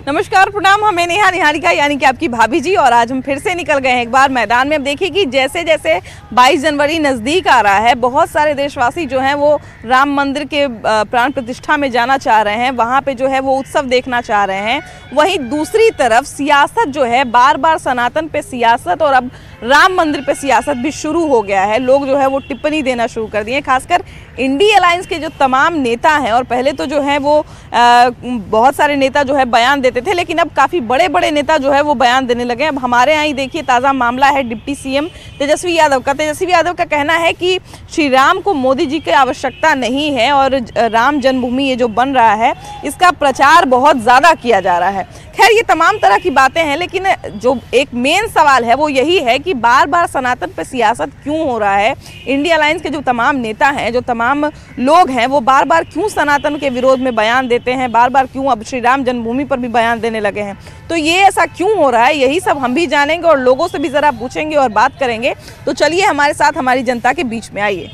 नमस्कार, प्रणाम। हमें नेहा निहारिका यानी कि आपकी भाभी जी, और आज हम फिर से निकल गए हैं एक बार मैदान में। अब देखिए कि जैसे जैसे 22 जनवरी नज़दीक आ रहा है, बहुत सारे देशवासी जो हैं वो राम मंदिर के प्राण प्रतिष्ठा में जाना चाह रहे हैं, वहाँ पे जो है वो उत्सव देखना चाह रहे हैं। वहीं दूसरी तरफ सियासत जो है, बार बार सनातन पे सियासत और अब राम मंदिर पे सियासत भी शुरू हो गया है। लोग जो है वो टिप्पणी देना शुरू कर दिए, खासकर इंडी अलायंस के जो तमाम नेता हैं। और पहले तो जो है वो बहुत सारे नेता जो है बयान देते थे, लेकिन अब काफ़ी बड़े बड़े नेता जो है वो बयान देने लगे। अब हमारे यहाँ ही देखिए ताज़ा मामला है डिप्टी सीएम तेजस्वी यादव का। तेजस्वी यादव का कहना है कि श्री राम को मोदी जी की आवश्यकता नहीं है और राम जन्मभूमि ये जो बन रहा है इसका प्रचार बहुत ज़्यादा किया जा रहा है। खैर, ये तमाम तरह की बातें हैं, लेकिन जो एक मेन सवाल है वो यही है कि बार बार सनातन पे सियासत क्यों हो रहा है। इंडिया अलायंस के जो तमाम नेता हैं, जो तमाम लोग हैं, वो बार बार क्यों सनातन के विरोध में बयान देते हैं, बार बार क्यों अब श्री राम जन्मभूमि पर भी बयान देने लगे हैं। तो ये ऐसा क्यों हो रहा है, यही सब हम भी जानेंगे और लोगों से भी ज़रा पूछेंगे और बात करेंगे। तो चलिए हमारे साथ हमारी जनता के बीच में आइए।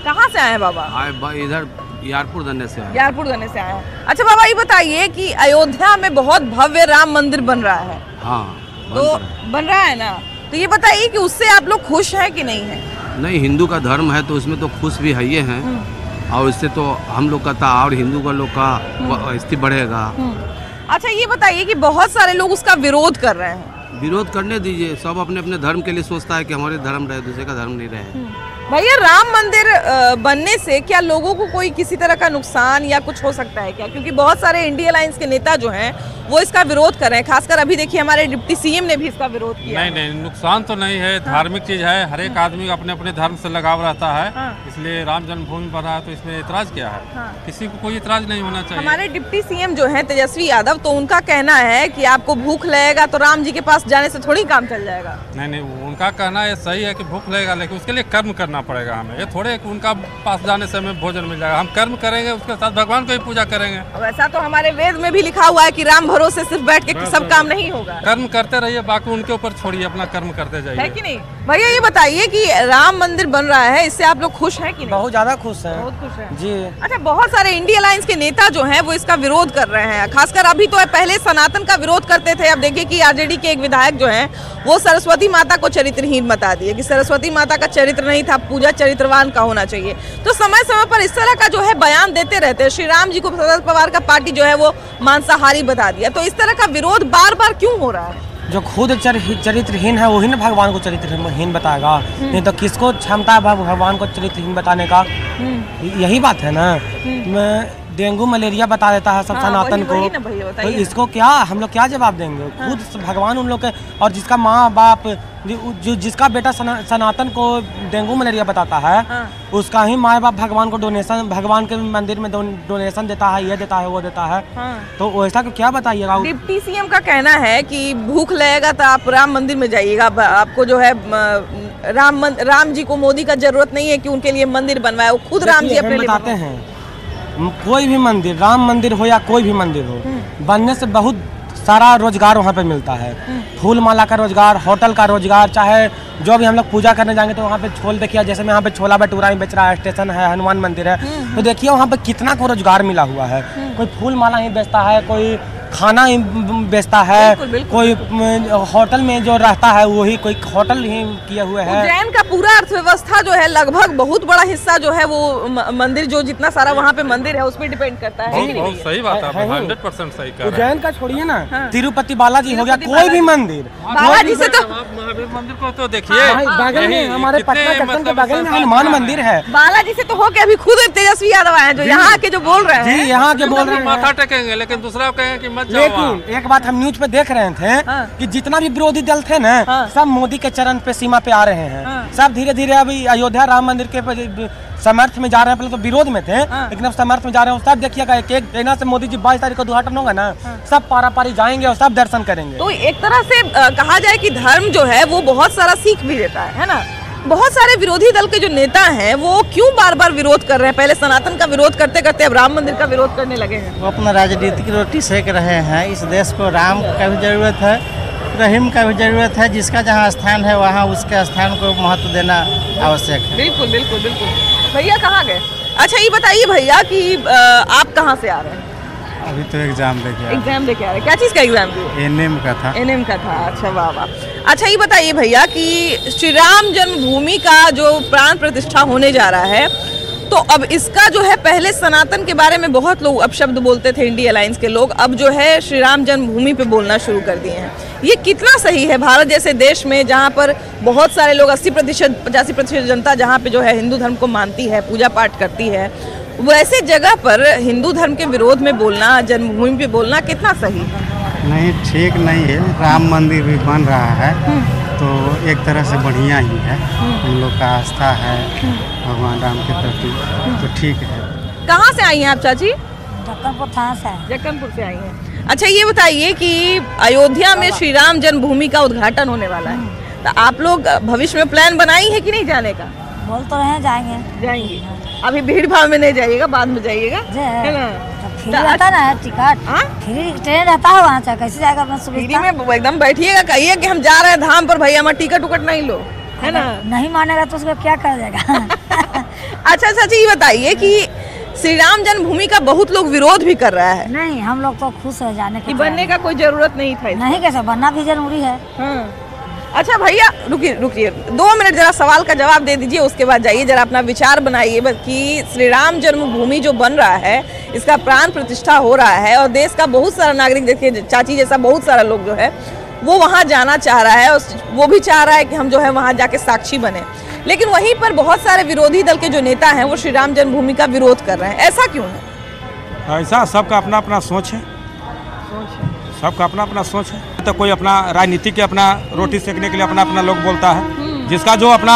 कहाँ से आए हैं बाबा? इधर यारपुर धन्ने से आए। यारपुर धन्ने से आए हैं। अच्छा बाबा, ये बताइए कि अयोध्या में बहुत भव्य राम मंदिर बन रहा है। हाँ, तो बन रहा है ना, तो ये बताइए कि उससे आप लोग खुश हैं कि नहीं हैं? नहीं, हिंदू का धर्म है तो उसमें तो खुश भी है ये हैं, और इससे तो हम लोग का था और हिंदू का लोग का स्थिति बढ़ेगा। अच्छा, ये बताइए कि बहुत सारे लोग उसका विरोध कर रहे हैं। विरोध करने दीजिए, सब अपने अपने धर्म के लिए सोचता है कि हमारे धर्म रहे, दूसरे का धर्म नहीं रहे। भैया, राम मंदिर बनने से क्या लोगों को कोई किसी तरह का नुकसान या कुछ हो सकता है क्या? क्योंकि बहुत सारे इंडिया अलायंस के नेता जो हैं वो इसका विरोध कर रहे हैं, खासकर अभी देखिए हमारे डिप्टी सीएम ने भी इसका विरोध किया। नहीं, नुकसान तो नहीं है। धार्मिक चीज है, हर एक आदमी अपने अपने धर्म से लगाव रहता है। इसलिए राम जन्मभूमि पर रहा है तो इसमें इतराज क्या है? किसी को कोई इतराज नहीं होना चाहिए। हमारे डिप्टी सीएम जो है तेजस्वी यादव, तो उनका कहना है कि आपको भूख लगेगा तो राम जी के पास जाने से थोड़ी काम चल जाएगा। नहीं, उनका कहना ये सही है कि भूख लगेगा, लेकिन उसके लिए कर्म करना पड़ेगा हमें। ये थोड़े उनका पास जाने से हमें भोजन मिल जाएगा। हम कर्म करेंगे, उसके साथ भगवान को ही पूजा करेंगे। अब ऐसा तो हमारे वेद में भी लिखा हुआ है कि राम भरोसे सिर्फ बैठ के सब काम नहीं होगा। कर्म करते रहिए, बाकी उनके ऊपर छोड़िए, अपना कर्म करते जाइए, है कि नहीं? भैया, ये बताइए कि राम मंदिर बन रहा है, इससे आप लोग खुश हैं कि नहीं? बहुत ज्यादा खुश हैं। बहुत खुश हैं जी। अच्छा, बहुत सारे इंडिया अलायंस के नेता जो हैं वो इसका विरोध कर रहे हैं, खासकर अभी तो पहले सनातन का विरोध करते थे। अब देखिए कि आरजेडी के एक विधायक जो हैं वो सरस्वती माता को चरित्रहीन बता दिए कि सरस्वती माता का चरित्र नहीं था, पूजा चरित्रवान का होना चाहिए। तो समय समय पर इस तरह का जो है बयान देते रहते हैं। श्री राम जी को शरद पवार का पार्टी जो है वो मांसाहारी बता दिया। तो इस तरह का विरोध बार बार क्यों हो रहा है? जो खुद चरित्रहीन है वही ना भगवान को चरित्रहीन बताएगा। नहीं तो किसको क्षमता है भगवान को चरित्रहीन बताने का? यही बात है ना। डेंगू मलेरिया बता देता है सब सनातन को, तो इसको क्या हम लोग क्या जवाब देंगे? खुद भगवान उन लोग के, और जिसका माँ बाप जिसका बेटा सनातन को डेंगू मलेरिया बताता है, उसका ही माँ बाप भगवान को डोनेशन, भगवान के मंदिर में डोनेशन देता है, ये देता है, वो देता है। तो वैसा को क्या बताइएगा? डिप्टी सीएम का कहना है कि भूख लगेगा तो आप राम मंदिर में जाइएगा, आपको जो है राम जी को मोदी का जरूरत नहीं है कि उनके लिए मंदिर बनवाए, वो खुद राम जी अपने लिए बताते हैं। कोई भी मंदिर, राम मंदिर हो या कोई भी मंदिर हो, बनने से बहुत सारा रोजगार वहाँ पे मिलता है। फूल माला का रोजगार, होटल का रोजगार, चाहे जो भी हम लोग पूजा करने जाएंगे तो वहाँ पे छोल देखिए, जैसे मैं यहाँ पे छोला भटूरा ही बेच रहा है, स्टेशन है, हनुमान मंदिर है, तो देखिए वहाँ पे कितना को रोजगार मिला हुआ है। कोई फूल माला ही बेचता है, कोई खाना ही बेचता है, कोई होटल में जो रहता है वही कोई होटल ही किए हुए है। उज्जैन का पूरा अर्थव्यवस्था जो है लगभग बहुत बड़ा हिस्सा जो है वो मंदिर, जो जितना सारा वहाँ पे मंदिर है उस पर डिपेंड करता है। बहुत सही बात है, 100% सही कह रहे हैं। उज्जैन का छोड़िए ना, तिरुपति बालाजी हो गया, कोई भी मंदिर, बालाजी से तो महावीर मंदिर को तो देखिए बगल में हमारे पटना जंक्शन के बगल में हनुमान मंदिर है। बालाजी से तो हो के अभी खुद तेजस्वी यादव आए हैं जो यहाँ के जो बोल रहे हैं। जी, यहाँ के बोल रहे हैं, माथा टेकेंगे, लेकिन दूसरा कहेंगे कि मत जाओ। लेकिन एक बात हम न्यूज पे देख रहे थे कि जितना भी विरोधी दल थे ना, सब मोदी के चरण पे, सीमा पे आ रहे हैं। सब धीरे धीरे अभी अयोध्या राम मंदिर के समर्थ में जा रहे हैं। पहले तो विरोध में थे, लेकिन अब समर्थ में जा रहे हैं। सब देखिएगा एक एक महीना से मोदी जी 22 तारीख को उद्घाटन होगा ना, सब पारा पारी जाएंगे और सब दर्शन करेंगे। तो एक तरह से कहा जाए कि धर्म जो है वो बहुत सारा सीख भी देता है ना। बहुत सारे विरोधी दल के जो नेता हैं वो क्यों बार बार विरोध कर रहे हैं? पहले सनातन का विरोध करते करते अब राम मंदिर का विरोध करने लगे हैं। वो अपना राजनीतिक रोटी सेक रहे हैं। इस देश को राम का भी जरूरत है, रहीम का भी जरूरत है। जिसका जहाँ स्थान है वहाँ उसके स्थान को महत्व देना आवश्यक है। बिल्कुल बिल्कुल बिल्कुल। भैया कहाँ गए? अच्छा ये बताइए भैया कि आप कहाँ से आ रहे हैं? अभी तो एग्जाम देके आया। एग्जाम देके आ रहे हैं? क्या चीज़ का एग्जाम दिए? एनएम का था। एनएम का था। अच्छा वाह वाह। अच्छा ये बताइए भैया कि श्री राम जन्मभूमि का जो प्राण प्रतिष्ठा होने जा रहा है, तो अब इसका जो है, पहले सनातन के बारे में बहुत लोग अपशब्द बोलते थे इंडिया अलायंस के लोग, अब जो है श्री राम जन्मभूमि पे बोलना शुरू कर दिए हैं। ये कितना सही है भारत जैसे देश में, जहाँ पर बहुत सारे लोग 80% 85% जनता जहाँ पे जो है हिंदू धर्म को मानती है, पूजा पाठ करती है, वैसे जगह पर हिंदू धर्म के विरोध में बोलना, जन्मभूमि पे बोलना कितना सही है? नहीं, ठीक नहीं है। राम मंदिर भी बन रहा है तो एक तरह से बढ़िया ही है। हम लोग का आस्था है भगवान राम के प्रति, तो ठीक है। कहाँ से आई हैं आप चाची? जक्कनपुर थाना से। जक्कनपुर से आई हैं। अच्छा ये बताइए कि अयोध्या में श्री राम जन्मभूमि का उद्घाटन होने वाला है, तो आप लोग भविष्य में प्लान बनाई है कि नहीं जाने का? बोल तो रहे जाएंगे। जाएंगे। अभी भीड़ भाड़ में नहीं जाइएगा, बाद में जाइएगा, है ना? फ्री रहता ना टिकट, फ्री ट्रेन रहता है वहाँ से, कैसे जाएगा अपना सुविधा में? एकदम बैठिएगा, कहिए कि हम जा रहे हैं धाम पर, भैया हमारा टिकट उकट नहीं लो, है ना? नहीं मानेगा तो उसको क्या कर देगा। अच्छा सच ये बताइए कि श्री राम जन्मभूमि का बहुत लोग विरोध भी कर रहा है। नहीं, हम लोग तो खुश है जाने के। बनने का कोई जरूरत नहीं था। नहीं, कैसे बनना भी जरूरी है। अच्छा भैया रुकिए 2 मिनट, जरा सवाल का जवाब दे दीजिए, उसके बाद जाइए, जरा अपना विचार बनाइए कि श्री राम जन्मभूमि जो बन रहा है, इसका प्राण प्रतिष्ठा हो रहा है और देश का बहुत सारा नागरिक, देखिए चाची जैसा बहुत सारा लोग जो है वो वहाँ जाना चाह रहा है और वो भी चाह रहा है कि हम जो है वहाँ जाके साक्षी बने, लेकिन वहीं पर बहुत सारे विरोधी दल के जो नेता हैं वो श्री राम जन्मभूमि का विरोध कर रहे हैं। ऐसा क्यों है? ऐसा सबका अपना अपना सोच है, सबका अपना अपना सोच है। तो कोई अपना राजनीति के अपना रोटी सेकने के लिए अपना अपना लोग बोलता है, जिसका जो अपना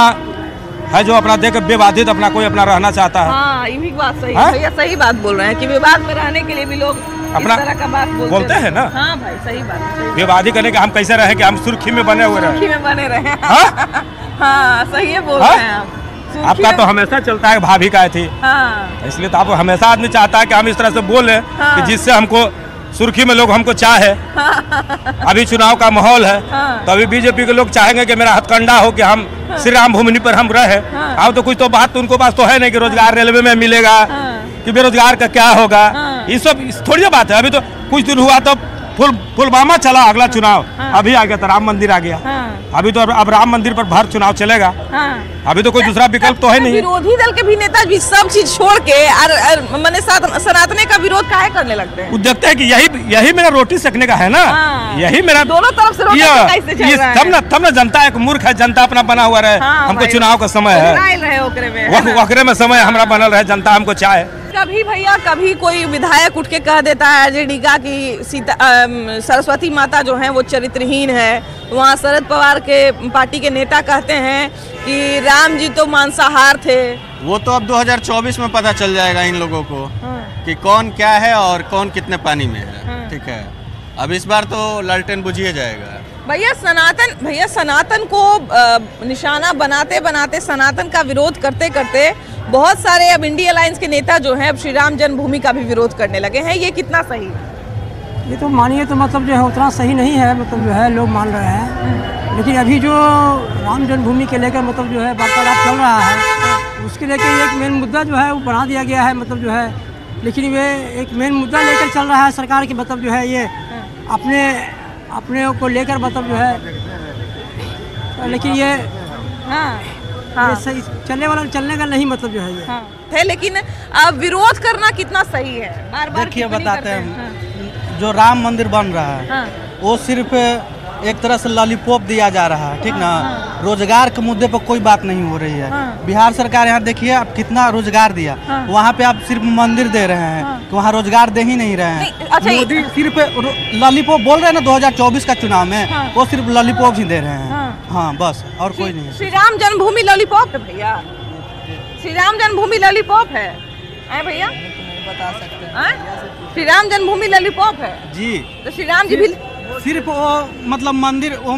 है, जो अपना देख विवादित अपना कोई अपना रहना चाहता है। हाँ, ये भी बात सही है भैया, सही बात बोल रहे हैं कि विवाद में रहने के लिए भी लोग अपना इस तरह का बात बोलते हैं ना। हाँ भाई सही बात। विवादी करने के हम कैसे रहे कि हम सुर्खी में बने हुए रहे, सुर्खी में बने रहे। हाँ सही है, बोल रहे हैं आप। आपका तो हमेशा चलता है भाभी का थी, इसलिए तो आप हमेशा आदमी चाहता है कि हम इस तरह से बोले कि जिससे हमको सुर्खी में लोग हमको चाहे। अभी चुनाव का माहौल है, तो अभी बीजेपी के लोग चाहेंगे कि मेरा हथकंडा हो कि हम श्री राम भूमि पर हम रहे। अब तो कुछ तो बात तो उनको पास तो है नहीं कि रोजगार रेलवे में मिलेगा कि बेरोजगार का क्या होगा, ये सब थोड़ी बात है। अभी तो कुछ दिन हुआ तो पुलवामा चला अगला चुनाव, अभी आ गया तो राम मंदिर आ गया। अभी तो अब राम मंदिर पर भर चुनाव चलेगा। अभी तो कोई दूसरा विकल्प तो है नहीं। विरोधी दल के भी नेता भी सब चीज छोड़ के मैंने सनातन का विरोध काहे करने लगते हैं? वो देखते हैं कि यही मेरा रोटी सेकने का है ना, यही मेरा दोनों तरफ से रोटी तब ना जनता एक मूर्ख है, जनता अपना बना हुआ रहे। हमको चुनाव का समय है, वकरे में समय हमारा बनल रहे, जनता हमको चाहे। कभी भैया कभी कोई विधायक उठ के कह देता है जेडीका की सरस्वती माता जो है वो चरित्रहीन है, वहाँ शरद पवार के पार्टी के नेता कहते हैं कि राम जी तो मांसाहार थे। वो तो अब 2024 में पता चल जाएगा इन लोगों को कि कौन क्या है और कौन कितने पानी में है। ठीक है, अब इस बार तो लालटेन बुझिए जाएगा। भैया सनातन को निशाना बनाते बनाते, सनातन का विरोध करते करते बहुत सारे अब इंडिया अलायंस के नेता जो हैं अब श्री राम जन्मभूमि का भी विरोध करने लगे हैं। ये कितना सही है? ये तो मानिए तो मतलब जो है उतना सही नहीं है, मतलब जो है लोग मान रहे हैं, लेकिन अभी जो राम जन्मभूमि के लेकर मतलब जो है वार्तालाप चल रहा है, उसके लेकर एक मेन मुद्दा जो है वो बना दिया गया है, मतलब जो है, लेकिन वे एक मेन मुद्दा लेकर चल रहा है सरकार की, मतलब जो है ये अपने को लेकर मतलब जो है, लेकिन ये सही चलने का नहीं, मतलब जो है ये है। लेकिन अब विरोध करना कितना सही है? बार-बार देखिए बताते हैं, जो राम मंदिर बन रहा है वो सिर्फ एक तरह से लॉलीपॉप दिया जा रहा है, ठीक ना। रोजगार के मुद्दे पर कोई बात नहीं हो रही है। बिहार सरकार यहाँ देखिए आप कितना रोजगार दिया, वहाँ पे आप सिर्फ मंदिर दे रहे हैं, वहाँ रोजगार दे ही नहीं रहे हैं। मोदी सिर्फ लॉलीपॉप बोल रहे हैं ना 2024 का चुनाव में, वो सिर्फ लॉलीपॉप ही दे रहे हैं। हाँ बस, और कोई नहीं। श्री राम जन्मभूमि लॉलीपॉप है भैया, श्री राम जन्मभूमि लॉलीपॉप है भैया, बता सकते हैं। श्री राम जन्मभूमि लॉलीपॉप है जी, तो श्री राम जी भी सिर्फ वो मतलब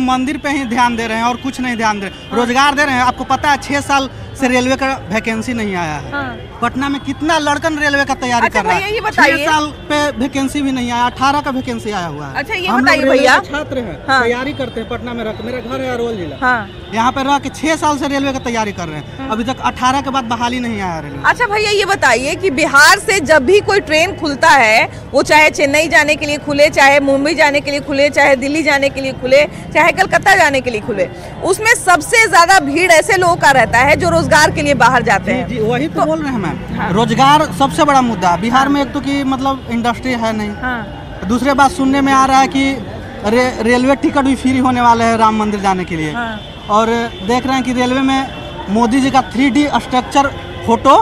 मंदिर पे ही ध्यान दे रहे हैं और कुछ नहीं ध्यान दे रहे हैं। रोजगार दे रहे हैं। आपको पता है से रेलवे का वैकेंसी नहीं आया है। पटना में कितना लड़कन रेलवे का तैयारी कर रहा है। ये बताइए, 6 साल पे वैकेंसी भी नहीं आया, 18 का वैकेंसी आया हुआ है। अच्छा ये बताइए भैया, छात्र हैं, तैयारी करते हैं पटना में रह, मेरा घर है अरवल जिला, यहाँ पे रह के 6 साल से रेलवे का तैयारी कर रहे हैं, अभी तक 18 के बाद बहाली नहीं आया रेलवे। अच्छा भैया ये बताइए कि बिहार से जब भी कोई ट्रेन खुलता है, वो चाहे चेन्नई जाने के लिए खुले, चाहे मुंबई जाने के लिए खुले, चाहे दिल्ली जाने के लिए खुले, चाहे कलकत्ता जाने के लिए खुले, उसमें सबसे ज्यादा भीड़ ऐसे लोगों का रहता है जो रोजगार के लिए बाहर जाते हैं। जी वही तो बोल रहे हैं मैम, रोजगार सबसे बड़ा मुद्दा बिहार में। एक तो कि मतलब इंडस्ट्री है नहीं, दूसरे बात सुनने में आ रहा है कि रेलवे टिकट भी फ्री होने वाले हैं राम मंदिर जाने के लिए। और देख रहे हैं कि रेलवे में मोदी जी का 3D स्ट्रक्चर फोटो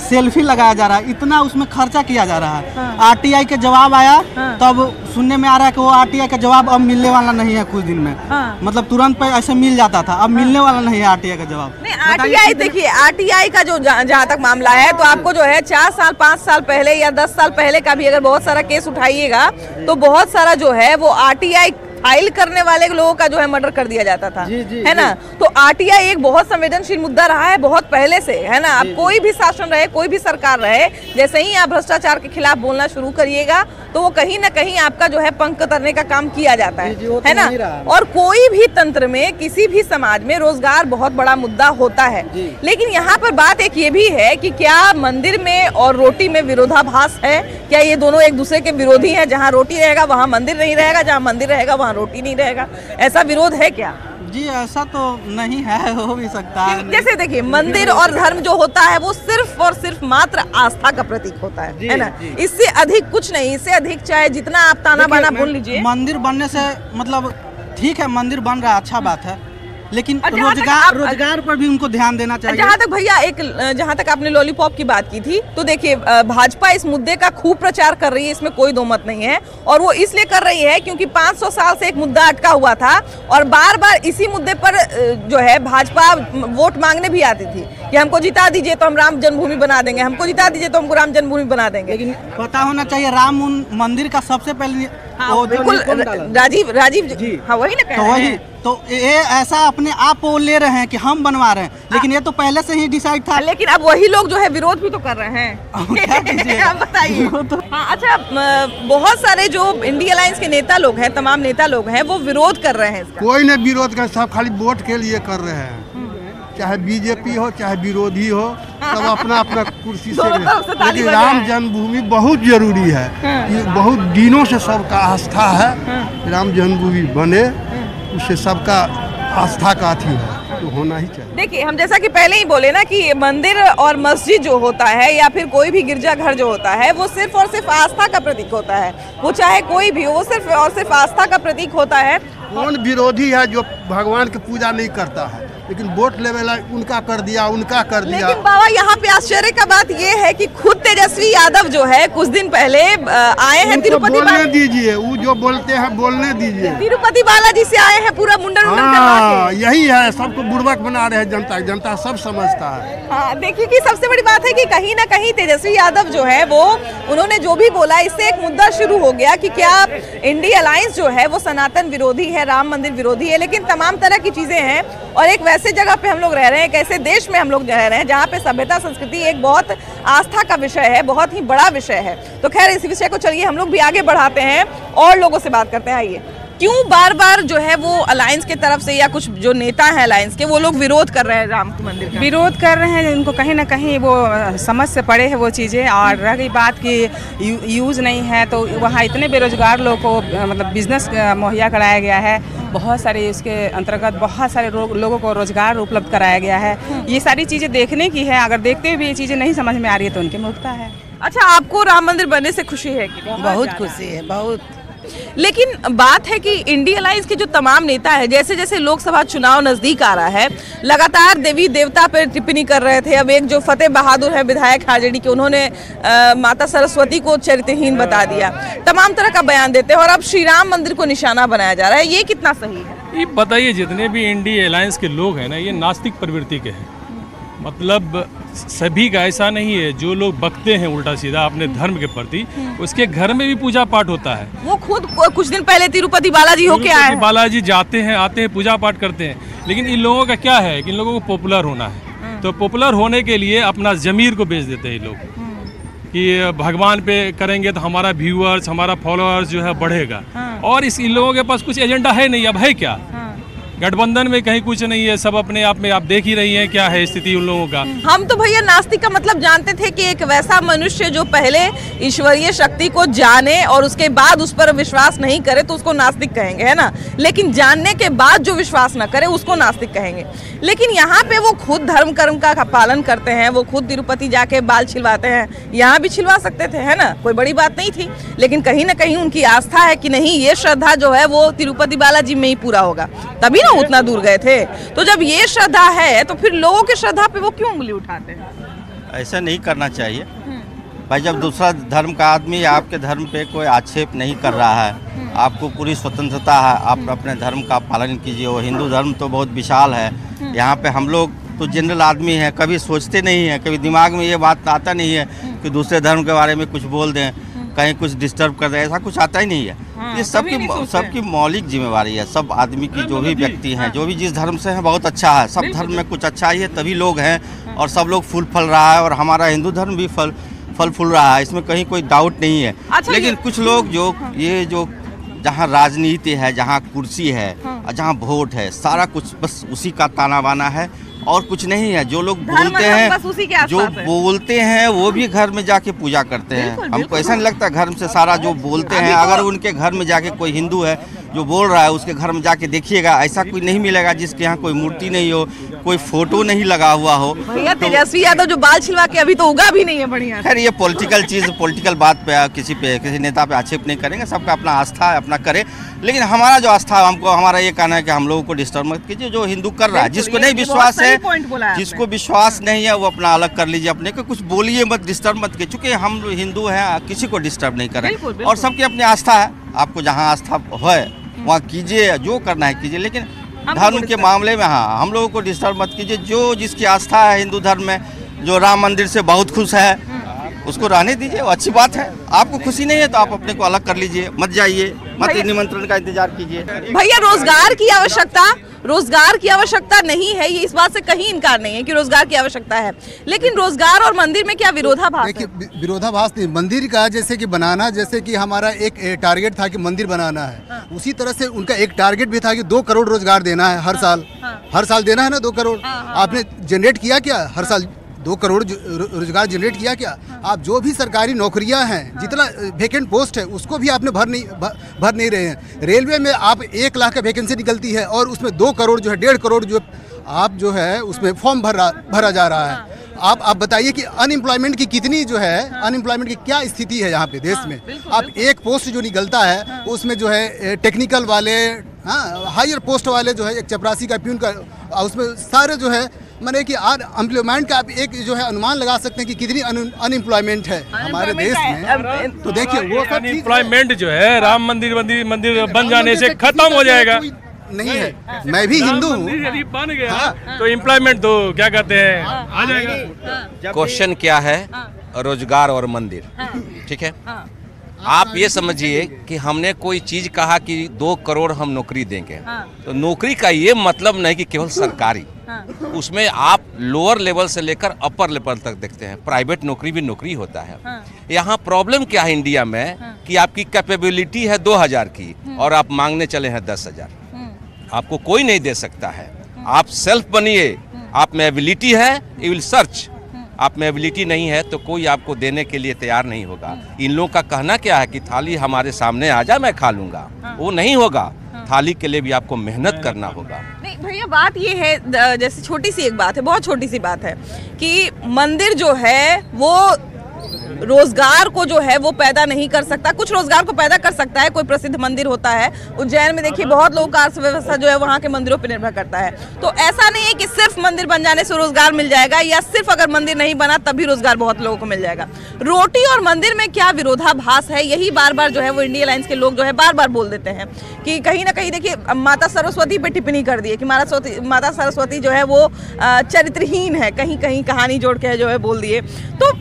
सेल्फी लगाया जा रहा है, इतना उसमें खर्चा किया जा रहा है। RTI के जवाब आया, तब सुनने में आ रहा है कि वो RTI का जवाब अब मिलने वाला नहीं है कुछ दिन में। मतलब तुरंत पे ऐसे मिल जाता था, अब मिलने वाला नहीं है RTI का जवाब। RTI देखिए, RTI का जो जहाँ तक मामला है, तो आपको जो है 4 साल 5 साल पहले या 10 साल पहले का भी अगर बहुत सारा केस उठाइएगा तो बहुत सारा जो है वो RTI फाइल करने वाले लोगों का जो है मर्डर कर दिया जाता था, है ना। तो RTI एक बहुत संवेदनशील मुद्दा रहा है बहुत पहले से, है ना। अब कोई भी शासन रहे, कोई भी सरकार रहे, जैसे ही आप भ्रष्टाचार के खिलाफ बोलना शुरू करिएगा तो वो कहीं ना कहीं आपका जो है पंख कतरने का काम किया जाता है ना। और कोई भी तंत्र में, किसी भी समाज में रोजगार बहुत बड़ा मुद्दा होता है। लेकिन यहाँ पर बात एक ये भी है कि क्या मंदिर में और रोटी में विरोधाभास है? क्या ये दोनों एक दूसरे के विरोधी हैं? जहाँ रोटी रहेगा वहाँ मंदिर नहीं रहेगा, जहाँ मंदिर रहेगा वहाँ रोटी नहीं रहेगा, ऐसा विरोध है क्या? जी ऐसा तो नहीं है, हो भी सकता है। जैसे देखिए, मंदिर और धर्म जो होता है वो सिर्फ और सिर्फ मात्र आस्था का प्रतीक होता है ना। इससे अधिक कुछ नहीं, इससे अधिक चाहे जितना आप ताना बाना बोल लीजिए। मंदिर बनने से मतलब ठीक है, मंदिर बन रहा है, अच्छा बात है, लेकिन रोजगार पर भी उनको ध्यान देना चाहिए। जहाँ तक भैया जहाँ तक आपने लॉलीपॉप की बात की थी, तो देखिए भाजपा इस मुद्दे का खूब प्रचार कर रही है, इसमें कोई दो मत नहीं है। और वो इसलिए कर रही है क्योंकि 500 साल से एक मुद्दा अटका हुआ था और बार बार इसी मुद्दे पर जो है भाजपा वोट मांगने भी आती थी कि हमको जिता दीजिए तो हम राम जन्मभूमि बना देंगे, हमको जिता दीजिए तो हमको राम जन्मभूमि बना देंगे। लेकिन पता होना चाहिए राम मंदिर का सबसे पहले बिल्कुल राजीव जी, हाँ वही ना, तो वही तो ये ऐसा अपने आप वो ले रहे हैं कि हम बनवा रहे हैं, लेकिन ये तो पहले से ही डिसाइड था। लेकिन अब वही लोग जो है विरोध भी तो कर रहे हैं। आप बताइए। हाँ अच्छा, बहुत सारे जो इंडिया अलायंस के नेता लोग हैं, तमाम नेता लोग हैं, वो विरोध कर रहे हैं इसका। कोई नहीं विरोध कर, सब खाली वोट के लिए कर रहे हैं, चाहे बीजेपी हो चाहे विरोधी हो, सब अपना अपना कुर्सी से। लेकिन राम जन्मभूमि बहुत जरूरी है, ये बहुत दिनों से सबका आस्था है, राम जन्मभूमि बने, उससे सबका आस्था का अथी है, तो होना ही चाहिए। देखिए, हम जैसा कि पहले ही बोले ना कि मंदिर और मस्जिद जो होता है या फिर कोई भी गिरजाघर जो होता है वो सिर्फ और सिर्फ आस्था का प्रतीक होता है, वो चाहे कोई भी हो, वो सिर्फ और सिर्फ आस्था का प्रतीक होता है। कौन विरोधी है जो भगवान की पूजा नहीं करता है, लेकिन वोट लेवल उनका कर दिया, उनका कर दिया। लेकिन बाबा यहाँ पे आश्चर्य का बात ये है कि खुद तेजस्वी यादव जो है कुछ दिन पहले आए हैं तिरुपति, बोलने दीजिए, वो जो बोलते हैं बोलने दीजिए। तिरुपति बालाजी से आए हैं पूरा मुंडन करवा के। यही है, सबको बुड़बक बना रहे हैं जनता, जनता सब समझता है। हाँ देखिए कि सबसे बड़ी बात है कि कहीं ना कहीं तेजस्वी यादव जो है वो उन्होंने जो भी बोला, इससे एक मुद्दा शुरू हो गया कि क्या इंडिया अलायंस जो है वो सनातन विरोधी है, राम मंदिर विरोधी है। लेकिन तमाम तरह की चीजें हैं और एक वैसे जगह पे हम लोग रह रहे हैं, एक ऐसे देश में हम लोग रह रहे हैं जहाँ पे सभ्यता संस्कृति एक बहुत आस्था का विषय है, बहुत ही बड़ा विषय है। तो खैर इस विषय को चलिए हम लोग भी आगे बढ़ाते हैं और लोगों से बात करते हैं। आइए, क्यों बार बार जो है वो अलायंस के तरफ से या कुछ जो नेता हैं अलायंस के, वो लोग विरोध कर रहे हैं राम मंदिर का? विरोध कर रहे हैं, उनको कहीं ना कहीं वो समझ से पड़े है वो चीज़ें। और रह गई बात कि यूज़ नहीं है, तो वहाँ इतने बेरोजगार लोगों को मतलब बिजनेस मुहैया कराया गया है, बहुत सारे इसके अंतर्गत बहुत सारे लोगों को रोजगार उपलब्ध कराया गया है। ये सारी चीज़ें देखने की है, अगर देखते हुए ये चीज़ें नहीं समझ में आ रही है तो उनकी मूर्खता है। अच्छा, आपको राम मंदिर बनने से खुशी है कि? बहुत खुशी है, बहुत। लेकिन बात है कि इंडिया अलायंस के जो तमाम नेता है, जैसे जैसे लोकसभा चुनाव नजदीक आ रहा है, लगातार देवी देवता पर टिप्पणी कर रहे थे। अब एक जो फतेह बहादुर है विधायक हाजेडी के, उन्होंने माता सरस्वती को चरित्रहीन बता दिया, तमाम तरह का बयान देते हैं और अब श्री राम मंदिर को निशाना बनाया जा रहा है। ये कितना सही है? ये बताइए, जितने भी इंडिया अलायंस के लोग हैं ना, ये नास्तिक प्रवृत्ति के हैं। मतलब सभी का ऐसा नहीं है, जो लोग बकते हैं उल्टा सीधा अपने धर्म के प्रति, उसके घर में भी पूजा पाठ होता है। वो खुद कुछ दिन पहले तिरुपति बालाजी होके आए हैं। बालाजी जाते हैं, आते हैं, पूजा पाठ करते हैं। लेकिन इन लोगों का क्या है कि इन लोगों को पॉपुलर होना है, तो पॉपुलर होने के लिए अपना ज़मीर को बेच देते हैं लोग कि भगवान पे करेंगे तो हमारा व्यूअर्स, हमारा फॉलोअर्स जो है बढ़ेगा। और इन लोगों के पास कुछ एजेंडा है नहीं। अब है क्या, गठबंधन में कहीं कुछ नहीं है, सब अपने आप में आप देख ही रही हैं क्या है स्थिति उन लोगों का। हम तो भैया नास्तिक का मतलब जानते थे कि एक वैसा मनुष्य जो पहले ईश्वरीय शक्ति को जाने और उसके बाद उस पर विश्वास नहीं करे तो उसको नास्तिक कहेंगे, है ना। लेकिन जानने के बाद जो विश्वास न करे उसको नास्तिक कहेंगे। लेकिन यहाँ पे वो खुद धर्म कर्म का पालन करते हैं, वो खुद तिरुपति जाके बाल छिलवाते हैं, यहाँ भी छिलवा सकते थे, है ना, कोई बड़ी बात नहीं थी। लेकिन कहीं ना कहीं उनकी आस्था है कि नहीं, ये श्रद्धा जो है वो तिरुपति बालाजी में ही पूरा होगा, तभी ना उतना दूर गए थे। तो जब ये श्रद्धा है तो फिर लोगों की श्रद्धा पे वो क्यों उंगली उठाते हैं? ऐसा नहीं करना चाहिए भाई। जब दूसरा धर्म का आदमी आपके धर्म पे कोई आक्षेप नहीं कर रहा है, आपको पूरी स्वतंत्रता है, आप अपने धर्म का पालन कीजिए। वो हिंदू धर्म तो बहुत विशाल है। यहाँ पे हम लोग तो जनरल आदमी हैं, कभी सोचते नहीं हैं, कभी दिमाग में ये बात आता नहीं है कि दूसरे धर्म के बारे में कुछ बोल दें, कहीं कुछ डिस्टर्ब कर दें, ऐसा कुछ आता ही नहीं है। ये सबकी मौलिक जिम्मेवारी है। सब आदमी की, जो भी व्यक्ति हैं, जो भी जिस धर्म से हैं, बहुत अच्छा है। सब धर्म में कुछ अच्छा ही है, तभी लोग हैं और सब लोग फूल फल रहा है। और हमारा हिंदू धर्म भी फल फूल रहा है, इसमें कहीं कोई डाउट नहीं है। लेकिन कुछ लोग जो जहाँ राजनीति है, जहाँ कुर्सी है, जहाँ वोट है, सारा कुछ बस उसी का ताना बाना है और कुछ नहीं है। जो लोग बोलते हैं वो भी घर में जाके पूजा करते हैं। हमको ऐसा नहीं लगता घर से सारा जो बोलते हैं, अगर उनके घर में जाके कोई हिंदू है जो बोल रहा है, उसके घर में जाके देखिएगा, ऐसा कोई नहीं मिलेगा जिसके यहाँ कोई मूर्ति नहीं हो, कोई फोटो नहीं लगा हुआ हो। भैया तेजस्वी यादव जो बाल छिलवा के अभी तो उगा भी नहीं है बढ़िया। खैर ये पॉलिटिकल चीज़, पॉलिटिकल बात पे किसी नेता पे आक्षेप नहीं करेंगे। सबका अपना आस्था है, अपना करे। लेकिन हमारा जो आस्था है, हमको हमारा ये कहना है कि हम लोगों को डिस्टर्ब मत कीजिए। जो हिंदू कर रहा है, जिसको नहीं विश्वास है, जिसको विश्वास नहीं है, वो अपना अलग कर लीजिए। अपने को कुछ बोलिए मत, डिस्टर्ब मत कीजिए। चूँकि हम हिंदू हैं, किसी को डिस्टर्ब नहीं करें और सबकी अपनी आस्था है। आपको जहाँ आस्था है वहाँ कीजिए, जो करना है कीजिए। लेकिन धर्म के मामले में हम लोगों को डिस्टर्ब मत कीजिए। जो जिसकी आस्था है हिंदू धर्म में, जो राम मंदिर से बहुत खुश है, उसको रहने दीजिए, वो अच्छी बात है। आपको खुशी नहीं है तो आप अपने को अलग कर लीजिए, मत जाइए, मत निमंत्रण का इंतजार कीजिए। भैया रोजगार की आवश्यकता नहीं है, ये इस बात से कहीं इनकार नहीं है कि रोजगार की आवश्यकता है। लेकिन रोजगार और मंदिर में क्या विरोधाभास है? विरोधाभास नहीं, मंदिर का जैसे कि बनाना, जैसे कि हमारा एक टारगेट था कि मंदिर बनाना है, उसी तरह से उनका एक टारगेट भी था कि 2 करोड़ रोजगार देना है हर साल देना है ना। 2 करोड़ आपने जनरेट किया क्या? हर साल 2 करोड़ रोजगार जनरेट किया क्या? आप जो भी सरकारी नौकरियां हैं, जितना वेकेंट पोस्ट है, उसको भी आपने भर नहीं रहे हैं। रेलवे में आप 1 लाख का वैकेंसी निकलती है और उसमें 2 करोड़ जो है, 1.5 करोड़ जो आप जो है उसमें फॉर्म भरा जा रहा है। आप बताइए कि अनएम्प्लॉयमेंट की कितनी जो है, अनएम्प्लॉयमेंट की क्या स्थिति है यहाँ पे देश में। आप एक पोस्ट जो निकलता है उसमें जो है टेक्निकल वाले, हायर पोस्ट वाले जो है, एक चपरासी का, प्यून का, उसमें सारे जो है मैंने कि अनएम्प्लॉयमेंट का आप एक जो है अनुमान लगा सकते हैं कि कितनी अनएम्प्लॉयमेंट है हमारे देश में। तो देखिए वो अनएम्प्लॉयमेंट जो है राम मंदिर बन जाने से खत्म हो जाएगा। नहीं है, मैं भी हिंदू हूँ। यदि बन गया तो एम्प्लॉयमेंट तो क्या कहते हैं आ जाएगा। क्वेश्चन क्या है? रोजगार और मंदिर, ठीक है। आप ये समझिए कि हमने कोई चीज कहा कि 2 करोड़ हम नौकरी देंगे, तो नौकरी का ये मतलब नहीं कि केवल सरकारी, उसमें आप लोअर लेवल से लेकर अपर लेवल तक देखते हैं। प्राइवेट नौकरी भी नौकरी होता है। यहाँ प्रॉब्लम क्या है इंडिया में कि आपकी कैपेबिलिटी है 2000 की और आप मांगने चले हैं 10,000। आपको कोई नहीं दे सकता है। आप सेल्फ बनिए, आप में एबिलिटी है, यू विल सर्च। आप में एबिलिटी नहीं है तो कोई आपको देने के लिए तैयार नहीं होगा। इन लोगों का कहना क्या है कि थाली हमारे सामने आ जाए मैं खा लूंगा, वो नहीं होगा। थाली के लिए भी आपको मेहनत करना होगा। नहीं भैया, बात ये है, जैसे छोटी सी एक बात है, बहुत छोटी सी बात है कि मंदिर जो है वो रोजगार को जो है वो पैदा नहीं कर सकता। कुछ रोजगार को पैदा कर सकता है। कोई प्रसिद्ध मंदिर होता है उज्जैन में, देखिए बहुत लोगों का अर्थव्यवस्था जो है वहाँ के मंदिरों पर निर्भर करता है। तो ऐसा नहीं है कि सिर्फ मंदिर बन जाने से रोजगार मिल जाएगा, या सिर्फ अगर मंदिर नहीं बना तभी रोजगार बहुत लोगों को मिल जाएगा। रोटी और मंदिर में क्या विरोधाभास है, यही बार बार जो है वो इंडिया अलायंस के लोग जो है बार बार बोल देते हैं कि कहीं ना कहीं देखिए माता सरस्वती पे टिप्पणी कर दी है कि माता सरस्वती जो है वो चरित्रहीन है, कहीं कहीं कहानी जोड़ के जो है बोल दिए। तो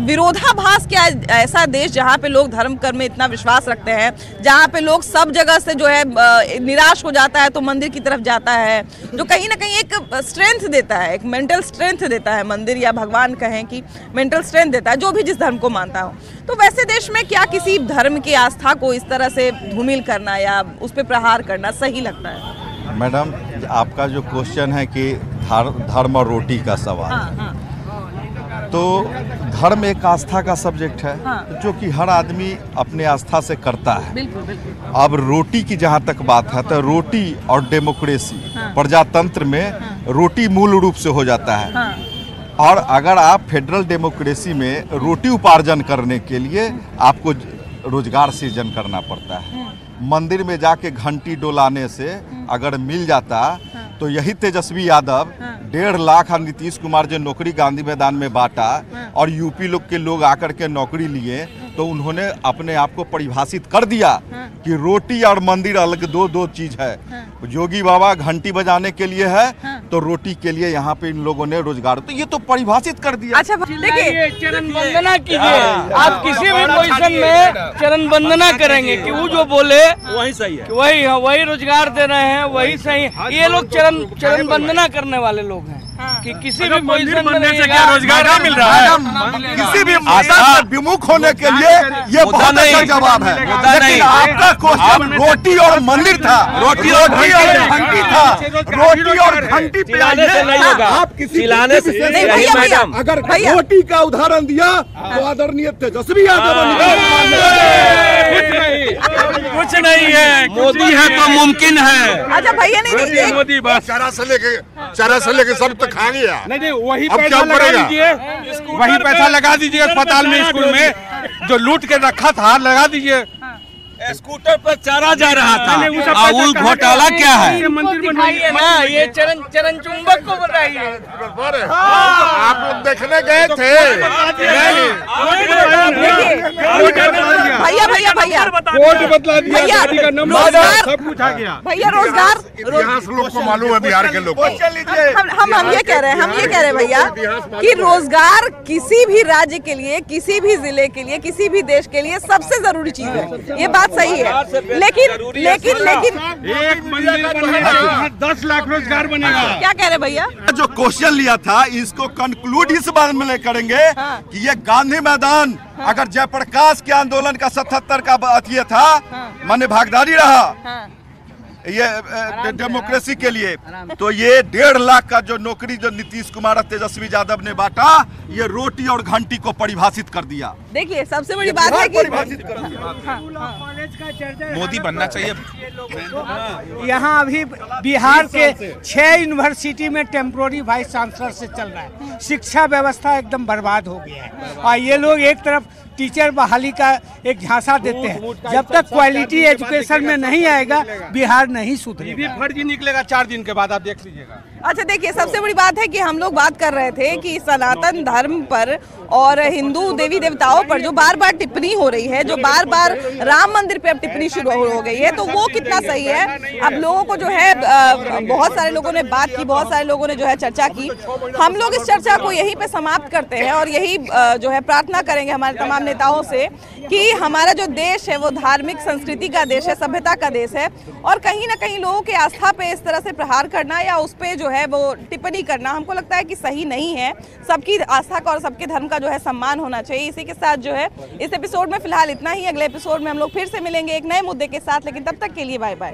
विरोधाभास क्या ऐसा देश जहाँ पे लोग धर्म कर्म में इतना विश्वास रखते हैं, जहाँ पे लोग सब जगह से जो है निराश हो जाता है तो मंदिर की तरफ जाता है, जो कहीं ना कहीं एक स्ट्रेंथ देता है, एक मेंटल स्ट्रेंथ देता है, मंदिर या भगवान कहें कि मेंटल स्ट्रेंथ देता है, जो भी जिस धर्म को मानता हो। तो वैसे देश में क्या किसी धर्म की आस्था को इस तरह से धूमिल करना या उस पर प्रहार करना सही लगता है? मैडम, आपका जो क्वेश्चन है कि धर्म और रोटी का सवाल, तो धर्म एक आस्था का सब्जेक्ट है, जो कि हर आदमी अपने आस्था से करता है। बिल्कुल बिल्कुल। अब रोटी की जहाँ तक बात है, तो रोटी और डेमोक्रेसी, प्रजातंत्र में रोटी मूल रूप से हो जाता है। और अगर आप फेडरल डेमोक्रेसी में रोटी उपार्जन करने के लिए आपको रोजगार सृजन करना पड़ता है। मंदिर में जाके घंटी डोलाने से अगर मिल जाता तो यही तेजस्वी यादव 1.5 लाख और नीतीश कुमार जो नौकरी गांधी मैदान में बांटा और यूपी लोग के लोग आकर के नौकरी लिए, तो उन्होंने अपने आप को परिभाषित कर दिया कि रोटी और मंदिर अलग दो चीज है। योगी बाबा घंटी बजाने के लिए है, तो रोटी के लिए यहाँ पे इन लोगों ने रोजगार, तो ये तो परिभाषित कर दिया। अच्छा देखिए, चरण वंदना कीजिए, आप किसी भी पोजीशन में चरण वंदना करेंगे कि वो जो बोले वही सही है, वही रोजगार दे रहे हैं, वही सही। ये लोग चरण वंदना करने वाले लोग हैं कि किसी भी पोजीशन में रोजगार नहीं मिल रहा है। किसी भी मसला से विमुख होने के लिए ये बहुत अच्छा जवाब है। लेकिन आपका क्वेश्चन रोटी और मंदिर था, रोटी और घंटी था, रोटी और घंटी पे आप किसी मैडम अगर रोटी का उदाहरण दिया तो आदरणीय तेजस्वी यादव कुछ नहीं है, मोदी है तो मुमकिन है। अच्छा भैया, नहीं मोदी बस चारा से लेके सब तो खा गया। नहीं, वही पैसा लगा दीजिए, वही पैसा लगा दीजिए अस्पताल में, स्कूल में जो लूट के रखा था लगा दीजिए। स्कूटर पर चारा जा रहा था, और घोटाला क्या है? दिखाइए ना, ये चरण चुंबक को बताइए। आप लोग देखने गए थे? भैया कोड बदला दिया, गाड़ी का नंबर सब कुछ आ गया। भैया रोजगार इतिहास लोग को मालूम है, बिहार के लोग को। हम ये कह रहे हैं भैया कि रोजगार किसी भी राज्य के लिए, किसी भी जिले के लिए, किसी भी देश के लिए सबसे जरूरी चीज है, ये बात सही है। लेकिन एक मंदिर बनेगा 10 लाख रोजगार बनेगा। क्या कह रहे भैया? जो क्वेश्चन लिया था इसको कंक्लूड इस बात में करेंगे कि ये गांधी मैदान अगर जयप्रकाश के आंदोलन का 77 का अतिय था, माने भागीदारी रहा ये डेमोक्रेसी के लिए, तो ये 1.5 लाख का जो नौकरी जो नीतीश कुमार और तेजस्वी यादव ने बांटा, ये रोटी और घंटी को परिभाषित कर दिया। देखिए सबसे बड़ी बात है कि परिभाषित कर दिया। मोदी बनना चाहिए। यहाँ अभी बिहार के 6 यूनिवर्सिटी में टेम्पोररी वाइस चांसलर से चल रहा है। शिक्षा व्यवस्था एकदम बर्बाद हो गया है और ये लोग एक तरफ टीचर बहाली का एक झांसा देते हैं। जब तक क्वालिटी एजुकेशन में नहीं आएगा, बिहार नहीं सुधरेगा। फर्जी निकलेगा 4 दिन के बाद, आप देख लीजिएगा। अच्छा देखिए, सबसे बड़ी बात है कि हम लोग बात कर रहे थे कि सनातन धर्म पर और हिंदू देवी देवताओं पर जो बार बार टिप्पणी हो रही है, जो बार बार राम मंदिर पे अब टिप्पणी शुरू हो गई है, तो वो कितना सही है? अब लोगों को जो है बहुत सारे लोगों ने बात की, बहुत सारे लोगों ने जो है चर्चा की। हम लोग इस चर्चा को यहीं पे समाप्त करते हैं और यही जो है प्रार्थना करेंगे हमारे तमाम नेताओं से कि हमारा जो देश है वो धार्मिक संस्कृति का देश है, सभ्यता का देश है, और कहीं ना कहीं लोगों के आस्था पे इस तरह से प्रहार करना या उस पे जो है वो टिप्पणी करना हमको लगता है कि सही नहीं है। सबकी आस्था का और सबके धर्म का जो है सम्मान होना चाहिए। इसी के साथ जो है इस एपिसोड में फिलहाल इतना ही। अगले एपिसोड में हम लोग फिर से मिलेंगे एक नए मुद्दे के साथ, लेकिन तब तक के लिए बाय बाय।